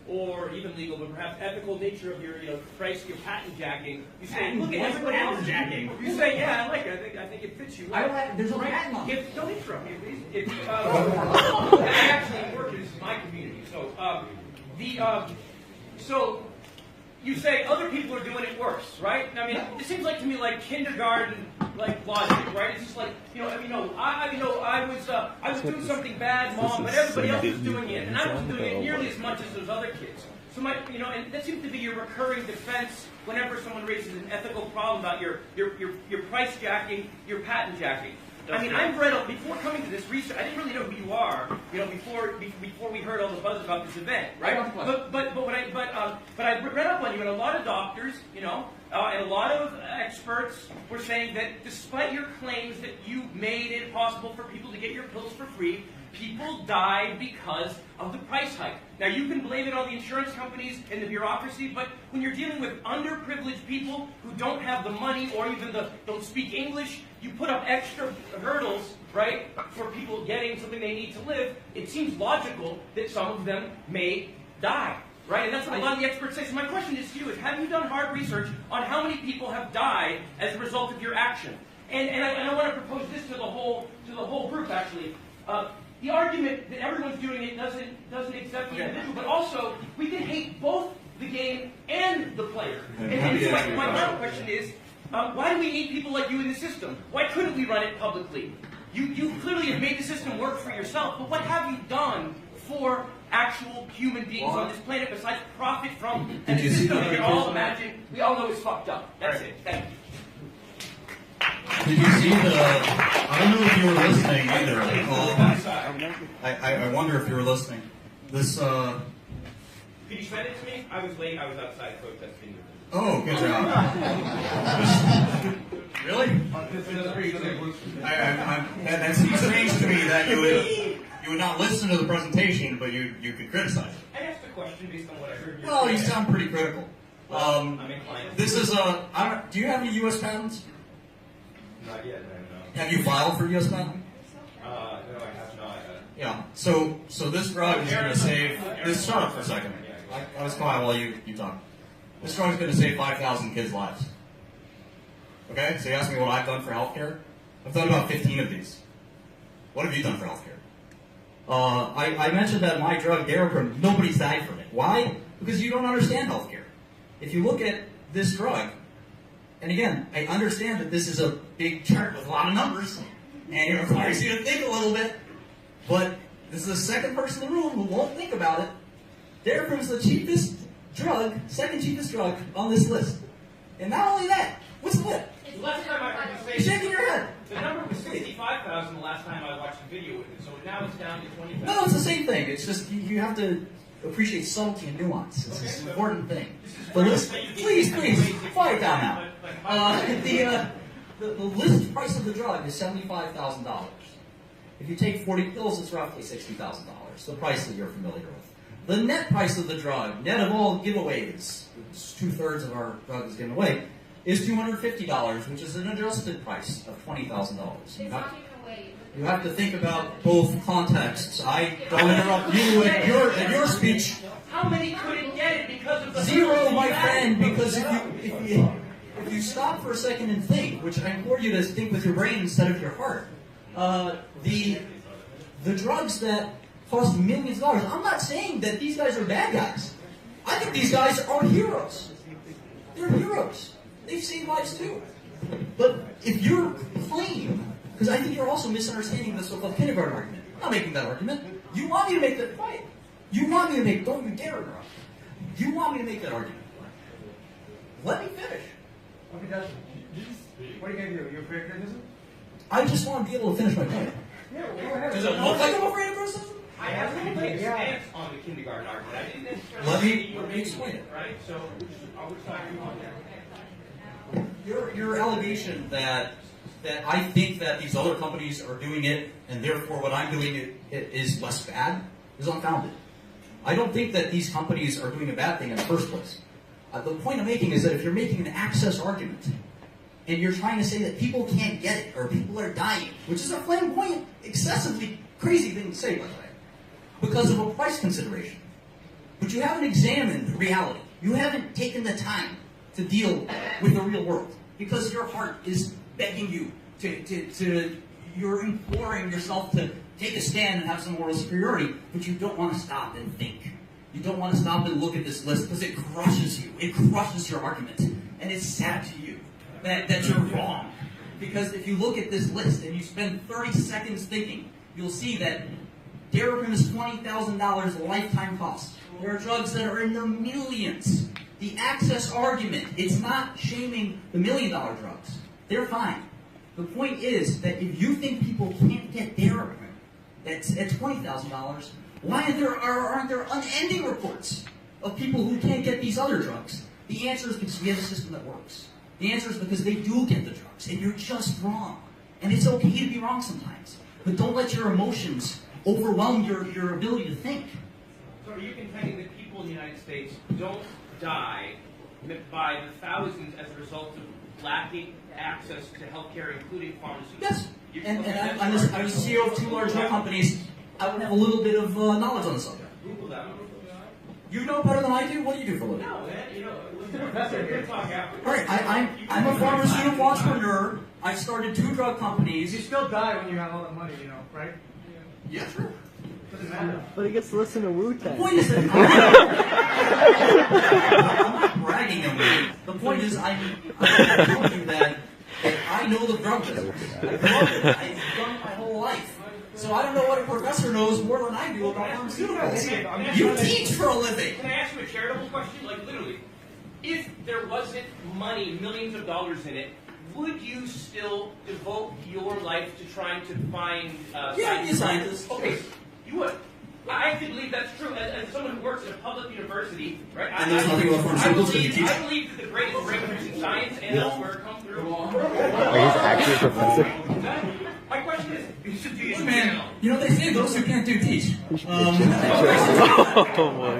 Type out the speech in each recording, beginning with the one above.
or even legal, but perhaps ethical nature of your, price, your patent jacking. You say, look at everybody else jacking. You say, yeah, I like it. I think it fits you. There's a patent on it. Don't interrupt me, please. I actually work in my community, so you say other people are doing it worse, right? I mean, it seems like to me like kindergarten, like logic, right? It's just like, I was doing something bad, Mom, but everybody else was doing it, and I wasn't doing it nearly as much as those other kids. So and that seems to be your recurring defense whenever someone raises an ethical problem about your price jacking, your patent jacking. I mean, I've read before coming to this research. I didn't really know who you are, before we heard all the buzz about this event, right? But I read up on you, and a lot of doctors, and a lot of experts were saying that despite your claims that you made it possible for people to get your pills for free, people died because of the price hike. Now, you can blame it on the insurance companies and the bureaucracy, but when you're dealing with underprivileged people who don't have the money or even don't speak English, you put up extra hurdles, right, for people getting something they need to live. It seems logical that some of them may die, right? And that's what a lot of the experts say. So my question is to you: have you done hard research on how many people have died as a result of your action? And I want to propose this to the whole group, actually. The argument that everyone's doing it doesn't accept the individual, but also we can hate both the game and the player. And so my final question is, why do we need people like you in the system? Why couldn't we run it publicly? You clearly have made the system work for yourself, but what have you done for actual human beings on this planet besides profit from a system that we all imagine, we all know is fucked up? That's it. Thank you. Did you see I don't know if you were listening either. I wonder if you were listening. This, Could you send it to me? I was late. I was outside protesting. Oh, good job. Really? That seems strange to me that you would not listen to the presentation, but you could criticize it. I asked a question based on what I heard. Well, you sound pretty critical. I'm inclined. This is do you have any U.S. patents? Not yet, no. Have you filed for U.S. patent? No, I have not. Yeah. So this drug is going to save. Shut up for a second. I was quiet while you talk. This drug is going to save 5,000 kids' lives. Okay. So you asked me what I've done for healthcare. I've done about 15 of these. What have you done for healthcare? I mentioned that my drug, Daraprim, nobody's died from it. Why? Because you don't understand healthcare. If you look at this drug. And again, I understand that this is a big chart with a lot of numbers, and it requires you to think a little bit, but this is the second person in the room who won't think about it. Daraprim is the cheapest drug, second cheapest drug on this list. And not only that, what's the lip? Last time I heard you say, you're shaking your head. The number was 65,000 the last time I watched a video with it, so now it's down to 20,000. No, it's the same thing. It's just you have to appreciate subtlety and nuance. It's an important thing. But listen, please, quiet down now. The list price of the drug is $75,000. If you take 40 pills, it's roughly $60,000. The price that you're familiar with. The net price of the drug, net of all giveaways, which 2/3 of our drug is given away, is $250, which is an adjusted price of $20,000. You have to think about both contexts. I don't interrupt you at your speech. How many couldn't get it because of the zero, my friend? Because if you stop for a second and think, which I implore you to think with your brain instead of your heart, the drugs that cost millions of dollars. I'm not saying that these guys are bad guys. I think these guys are heroes. They're heroes. They've saved lives too. But if your claim, because I think you're also misunderstanding the so-called kindergarten argument. I'm not making that argument. You want me to make that fight. You want me to make, don't you dare interrupt. You want me to make that argument. Let me finish. Okay, Dad. What are you going to do? You're afraid of criticism? I just want to be able to finish my point. Yeah, well, go ahead. Does it look like I'm afraid of criticism? I have to take a stance on the kindergarten argument. I didn't necessarily Let me explain it. Right? So, which side are you on there? Your allegation that I think that these other companies are doing it, and therefore what I'm doing it is less bad, is unfounded. I don't think that these companies are doing a bad thing in the first place. The point I'm making is that if you're making an access argument, and you're trying to say that people can't get it, or people are dying, which is a flamboyant, excessively crazy thing to say, by the way, because of a price consideration. but you haven't examined reality. You haven't taken the time to deal with the real world because your heart is begging you you're imploring yourself to take a stand and have some moral superiority, but you don't want to stop and think. You don't want to stop and look at this list because it crushes you. It crushes your argument. And it's sad to you that you're wrong. Because if you look at this list and you spend 30 seconds thinking, you'll see that Daraprim is $20,000 lifetime cost. There are drugs that are in the millions. The access argument, it's not shaming the $1 million drugs. They're fine. The point is that if you think people can't get Daraprim that's at $20,000, why aren't there unending reports of people who can't get these other drugs? The answer is because we have a system that works. The answer is because they do get the drugs, and you're just wrong. And it's okay to be wrong sometimes. But don't let your emotions overwhelm your ability to think. So are you contending that people in the United States don't die by the thousands as a result of lacking access to health care, including pharmaceuticals? Yes. And I was the CEO of 2 large drug companies. I would have a little bit of knowledge on the subject. Google that. You know better than I do? What do you do for a living? No, man, Professor, good talk after. All right, I'm a pharmaceutical entrepreneur. I started 2 drug companies. You still die when you have all the money, right? Yeah, sure. Doesn't matter. But he gets to listen to The Wu-Tang. point is that I'm not bragging on you. The point is I'm telling you that I know the drug business. I love it. I've done it my whole life. So I don't know what a professor knows more than I do about pharmaceuticals. You teach for a living. Can I ask you a charitable question? Like, literally, if there wasn't money, millions of dollars in it, would you still devote your life to trying to find Yeah, be a scientist. Okay, you would. I actually believe that's true. As someone who works at a public university, right? And there's nothing about pharmaceuticals that you teach. I believe that the greatest breakthroughs in science and elsewhere come through. He's actually a professor. My question is, you should do your Man, you know they say those who can't do teach. Oh my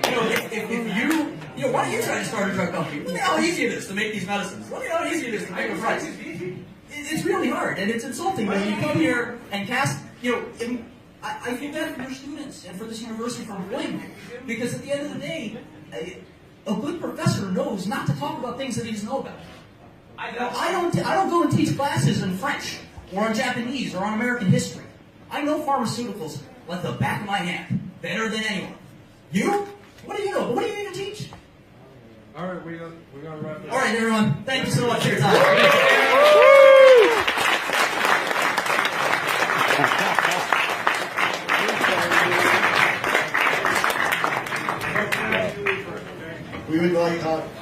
god. If you why don't you try to start a drug company? Look at how easy it is to make these medicines. Look at how easy it is to make a price. It's really hard, and it's insulting when you come here and cast, I feel bad for your students and for this university for employing you. Because at the end of the day, a good professor knows not to talk about things that he doesn't know about. I don't go and teach classes in French, or in Japanese, or on American history. I know pharmaceuticals like the back of my hand, better than anyone. You? What do you know? What do you even teach? All right, we're gonna wrap it up. All right, everyone. Thank you so much for your time. We would like